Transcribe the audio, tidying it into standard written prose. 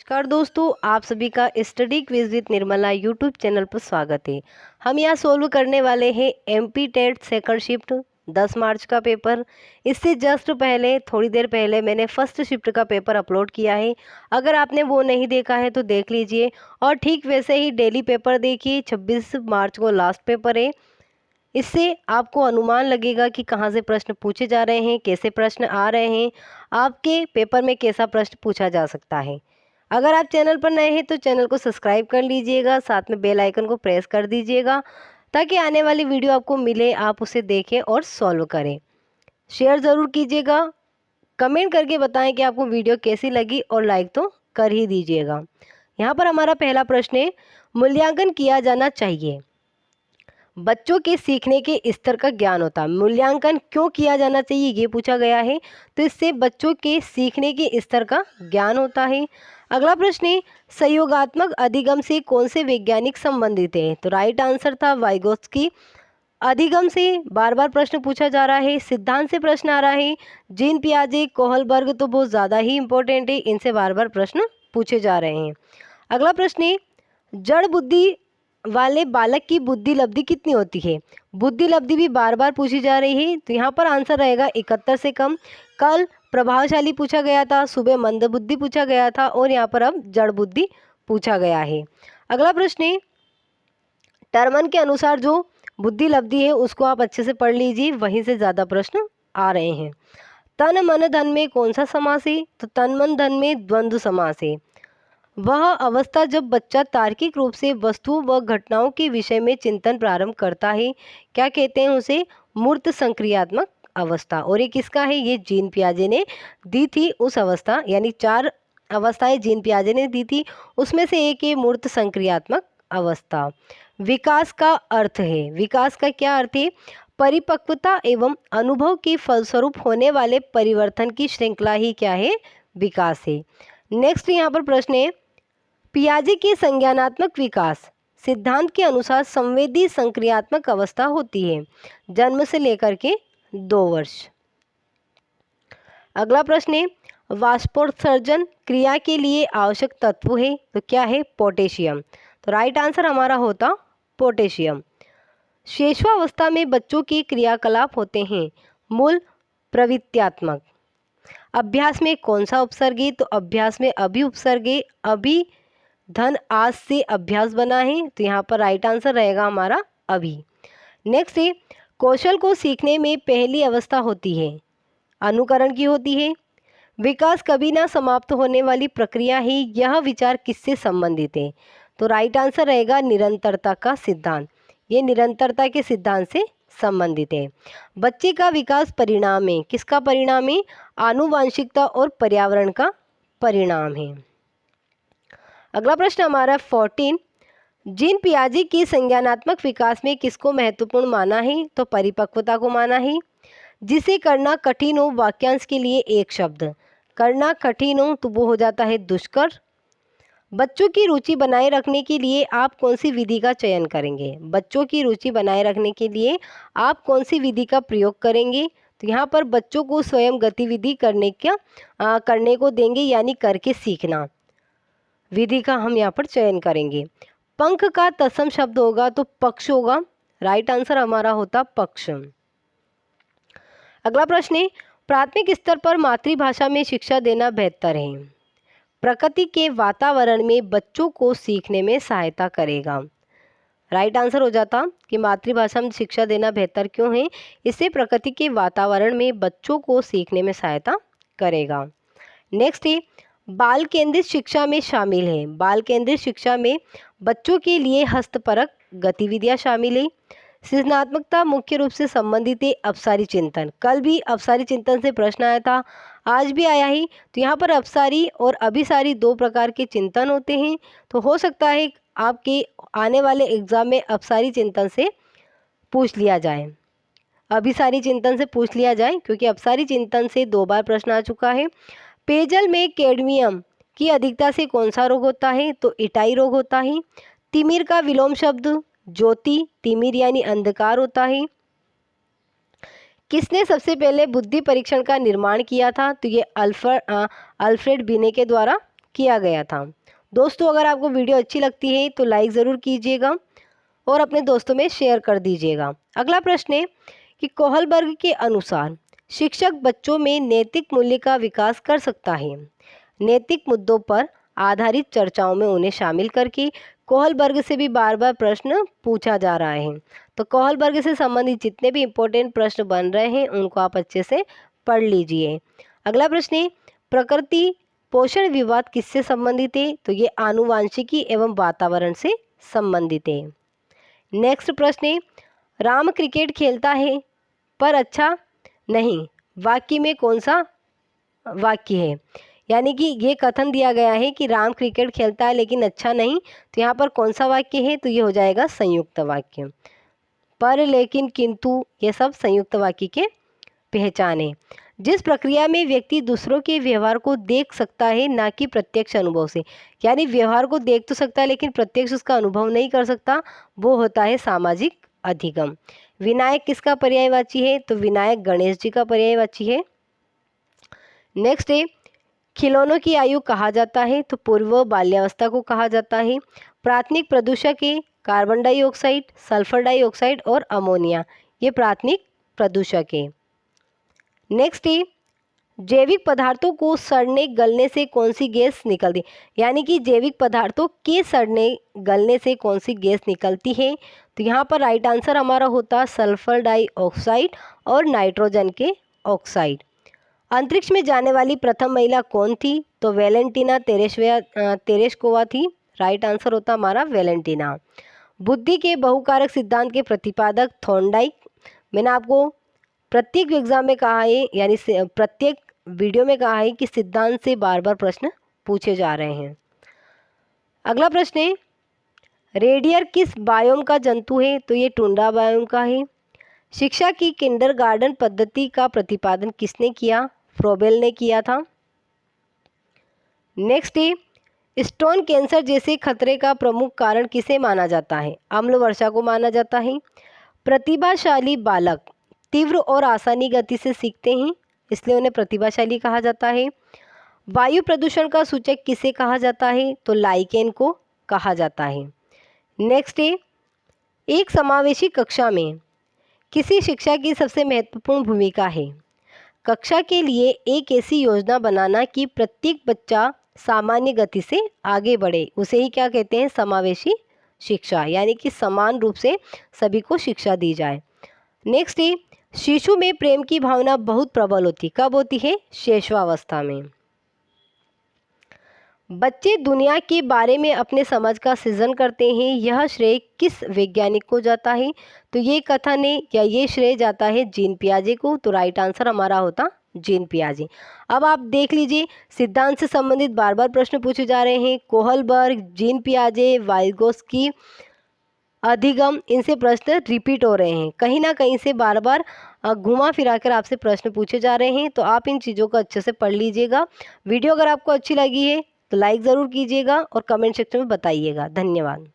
नमस्कार दोस्तों, आप सभी का study quiz with Nirmala YouTube channel पर स्वागत है। हम यहाँ सोल्व करने वाले हैं एमपी टेट सेकंड शिफ्ट 10 मार्च का पेपर। इससे जस्ट पहले थोड़ी देर पहले मैंने फर्स्ट शिफ्ट का पेपर अपलोड किया है। अगर आपने वो नहीं देखा है तो देख लीजिए। और ठीक वैसे ही डेली पेपर देखिए, 26 मार्च को लास्ट पेपर है। इससे आपको अनुमान लगेगा कि कहाँ से प्रश्न पूछे जा रहे हैं, कैसे प्रश्न आ रहे हैं, आपके पेपर में कैसा प्रश्न पूछा जा सकता है। अगर आप चैनल पर नए हैं तो चैनल को सब्सक्राइब कर लीजिएगा, साथ में बेल आइकन को प्रेस कर दीजिएगा ताकि आने वाली वीडियो आपको मिले, आप उसे देखें और सॉल्व करें। शेयर ज़रूर कीजिएगा, कमेंट करके बताएं कि आपको वीडियो कैसी लगी और लाइक तो कर ही दीजिएगा। यहाँ पर हमारा पहला प्रश्न है, मूल्यांकन किया जाना चाहिए। बच्चों के सीखने के स्तर का ज्ञान होता है। मूल्यांकन क्यों किया जाना चाहिए ये पूछा गया है, तो इससे बच्चों के सीखने के स्तर का ज्ञान होता है। अगला प्रश्न है, सहयोगात्मक अधिगम से कौन से वैज्ञानिक संबंधित है, तो राइट आंसर था वाइगोत्स्की। अधिगम से बार बार प्रश्न पूछा जा रहा है, सिद्धांत से प्रश्न आ रहा है, जीन पियाजे कोहलबर्ग तो बहुत ज़्यादा ही इंपॉर्टेंट है, इनसे बार बार प्रश्न पूछे जा रहे हैं। अगला प्रश्न है, जड़ बुद्धि वाले बालक की बुद्धि लब्धि कितनी होती है। बुद्धि लब्धि भी बार बार पूछी जा रही है, तो यहाँ पर आंसर रहेगा 71 से कम। कल प्रभावशाली पूछा गया था, सुबह मंद बुद्धि पूछा गया था और यहाँ पर अब जड़ बुद्धि पूछा गया है। अगला प्रश्न है, टर्मन के अनुसार जो बुद्धि लब्धि है उसको आप अच्छे से पढ़ लीजिए, वहीं से ज़्यादा प्रश्न आ रहे हैं। तन मन धन में कौन सा समास है, तो तन मन धन में द्वंद्व समास है। वह अवस्था जब बच्चा तार्किक रूप से वस्तुओं व घटनाओं के विषय में चिंतन प्रारंभ करता है, क्या कहते हैं उसे, मूर्त संक्रियात्मक अवस्था। और ये किसका है, ये जीन पियाजे ने दी थी उस अवस्था, यानी 4 अवस्थाएं जीन पियाजे ने दी थी, उसमें से एक है मूर्त संक्रियात्मक अवस्था। विकास का अर्थ है, विकास का क्या अर्थ है, परिपक्वता एवं अनुभव के फलस्वरूप होने वाले परिवर्तन की श्रृंखला ही क्या है, विकास है। नेक्स्ट यहाँ पर प्रश्न है, पियाजे के संज्ञानात्मक विकास सिद्धांत के अनुसार संवेदी संक्रियात्मक अवस्था होती है, जन्म से लेकर के 2 वर्ष। अगला प्रश्न है, वाष्पोत्सर्जन क्रिया के लिए आवश्यक तत्व है, तो क्या है, पोटेशियम। तो राइट आंसर हमारा होता पोटेशियम। शेषवावस्था में बच्चों के क्रियाकलाप होते हैं, मूल प्रवृत्त्यात्मक। अभ्यास में कौन सा उपसर्ग है, तो अभ्यास में अभी उपसर्ग है, अभी धन आज से अभ्यास बना है, तो यहाँ पर राइट आंसर रहेगा हमारा अभी। नेक्स्ट है, कौशल को सीखने में पहली अवस्था होती है, अनुकरण की होती है। विकास कभी ना समाप्त होने वाली प्रक्रिया है, यह विचार किससे संबंधित है, तो राइट आंसर रहेगा निरंतरता का सिद्धांत। ये निरंतरता के सिद्धांत से संबंधित है। बच्चे का विकास परिणाम है, किसका परिणाम है, आनुवांशिकता और पर्यावरण का परिणाम है। अगला प्रश्न हमारा 14, जीन पियाजे के संज्ञानात्मक विकास में किसको महत्वपूर्ण माना है, तो परिपक्वता को माना है। जिसे करना कठिन हो, वाक्यांश के लिए एक शब्द, करना कठिन हो तो वो हो जाता है दुष्कर। बच्चों की रुचि बनाए रखने के लिए आप कौन सी विधि का चयन करेंगे, बच्चों की रुचि बनाए रखने के लिए आप कौन सी विधि का प्रयोग करेंगे, तो यहाँ पर बच्चों को स्वयं गतिविधि करने को देंगे, यानी करके सीखना विधि का हम यहाँ पर चयन करेंगे। पंख का तत्सम शब्द होगा तो पक्ष होगा, राइट आंसर हमारा होता पक्ष। अगला प्रश्न है, प्राथमिक स्तर पर मातृभाषा में शिक्षा देना बेहतर है, प्रकृति के वातावरण में बच्चों को सीखने में सहायता करेगा। राइट आंसर हो जाता कि मातृभाषा में शिक्षा देना बेहतर क्यों है, इससे प्रकृति के वातावरण में बच्चों को सीखने में सहायता करेगा। नेक्स्ट है, बाल केंद्रित शिक्षा में शामिल है, बाल केंद्रित शिक्षा में बच्चों के लिए हस्तपरक गतिविधियां शामिल है। सृजनात्मकता मुख्य रूप से संबंधित है अपसारी चिंतन, कल भी अपसारी चिंतन से प्रश्न आया था, आज भी आया ही, तो यहाँ पर अपसारी और अभिसारी 2 प्रकार के चिंतन होते हैं, तो हो सकता है आपके आने वाले एग्जाम में अपसारी चिंतन से पूछ लिया जाए, अभिसारी चिंतन से पूछ लिया जाए, क्योंकि अपसारी चिंतन से 2 बार प्रश्न आ चुका है। पेयजल में कैडमियम की अधिकता से कौन सा रोग होता है, तो इटाई रोग होता है। तिमिर का विलोम शब्द ज्योति, तिमिर यानी अंधकार होता है। किसने सबसे पहले बुद्धि परीक्षण का निर्माण किया था, तो ये अल्फ्रेड बिने के द्वारा किया गया था। दोस्तों, अगर आपको वीडियो अच्छी लगती है तो लाइक ज़रूर कीजिएगा और अपने दोस्तों में शेयर कर दीजिएगा। अगला प्रश्न है कि कोहलबर्ग के अनुसार शिक्षक बच्चों में नैतिक मूल्य का विकास कर सकता है। नैतिक मुद्दों पर आधारित चर्चाओं में उन्हें शामिल करके कोहलबर्ग से भी बार बार प्रश्न पूछा जा रहा है। तो कोहलबर्ग से संबंधित जितने भी इम्पोर्टेंट प्रश्न बन रहे हैं उनको आप अच्छे से पढ़ लीजिए। अगला प्रश्न है, प्रकृति पोषण विवाद किससे संबंधित है? तो ये आनुवांशिकी एवं वातावरण से संबंधित है। नेक्स्ट प्रश्न है, राम क्रिकेट खेलता है पर अच्छा नहीं, वाक्य में कौन सा वाक्य है? यानी कि ये कथन दिया गया है कि राम क्रिकेट खेलता है लेकिन अच्छा नहीं, तो यहाँ पर कौन सा वाक्य है? तो ये हो जाएगा संयुक्त वाक्य। पर, लेकिन, किंतु ये सब संयुक्त वाक्य के पहचान है। जिस प्रक्रिया में व्यक्ति दूसरों के व्यवहार को देख सकता है ना कि प्रत्यक्ष अनुभव से, यानी व्यवहार को देख तो सकता है लेकिन प्रत्यक्ष उसका अनुभव नहीं कर सकता, वो होता है सामाजिक अधिगम। विनायक किसका पर्यायवाची है? तो विनायक गणेश जी का पर्यायवाची है। नेक्स्ट है, खिलौनों की आयु कहा जाता है? तो पूर्व बाल्यावस्था को कहा जाता है। प्राथमिक प्रदूषक है कार्बन डाइऑक्साइड, सल्फर डाइऑक्साइड और अमोनिया, ये प्राथमिक प्रदूषक है। नेक्स्ट है, जैविक पदार्थों को सड़ने गलने से कौन सी गैस निकलती, यानी कि जैविक पदार्थों के सड़ने गलने से कौन सी गैस निकलती है? तो यहाँ पर राइट आंसर हमारा होता है सल्फर डाइऑक्साइड और नाइट्रोजन के ऑक्साइड। अंतरिक्ष में जाने वाली प्रथम महिला कौन थी? तो वेलेंटिना तेरेश्कोवा थी। राइट आंसर होता हमारा वेलेंटिना। बुद्धि के बहुकारक सिद्धांत के प्रतिपादक थॉर्नडाइक। मैंने आपको प्रत्येक एग्जाम में कहा है, यानी प्रत्येक वीडियो में कहा है कि सिद्धांत से बार बार प्रश्न पूछे जा रहे हैं। अगला प्रश्न है, रेडियर किस बायोम का जंतु है? तो ये टुंड्रा बायोम का है। शिक्षा की किंडरगार्टन पद्धति का प्रतिपादन किसने किया? फ्रोबेल ने किया था। नेक्स्ट है, स्टोन कैंसर जैसे खतरे का प्रमुख कारण किसे माना जाता है? अम्ल वर्षा को माना जाता है। प्रतिभाशाली बालक तीव्र और आसानी गति से सीखते हैं, इसलिए उन्हें प्रतिभाशाली कहा जाता है। वायु प्रदूषण का सूचक किसे कहा जाता है? तो लाइकेन को कहा जाता है। नेक्स्ट है, एक समावेशी कक्षा में किसी शिक्षा की सबसे महत्वपूर्ण भूमिका है? कक्षा के लिए एक ऐसी योजना बनाना कि प्रत्येक बच्चा सामान्य गति से आगे बढ़े, उसे ही क्या कहते हैं? समावेशी शिक्षा, यानी कि समान रूप से सभी को शिक्षा दी जाए। नेक्स्ट है, शिशु में प्रेम की भावना बहुत प्रबल होती, कब होती है? शैशवावस्था में। बच्चे दुनिया के बारे में अपने समझ का सृजन करते हैं, यह श्रेय किस वैज्ञानिक को जाता है? तो ये कथन है या ये श्रेय जाता है जीन पियाजे को। तो राइट आंसर हमारा होता जीन पियाजे। अब आप देख लीजिए, सिद्धांत से संबंधित बार बार प्रश्न पूछे जा रहे हैं। कोहलबर्ग, जीन पियाजे, वाइगोस्की, अधिगम, इनसे प्रश्न रिपीट हो रहे हैं। कहीं ना कहीं से बार बार घुमा फिरा कर आपसे प्रश्न पूछे जा रहे हैं, तो आप इन चीज़ों को अच्छे से पढ़ लीजिएगा। वीडियो अगर आपको अच्छी लगी है तो लाइक ज़रूर कीजिएगा और कमेंट सेक्शन में बताइएगा। धन्यवाद।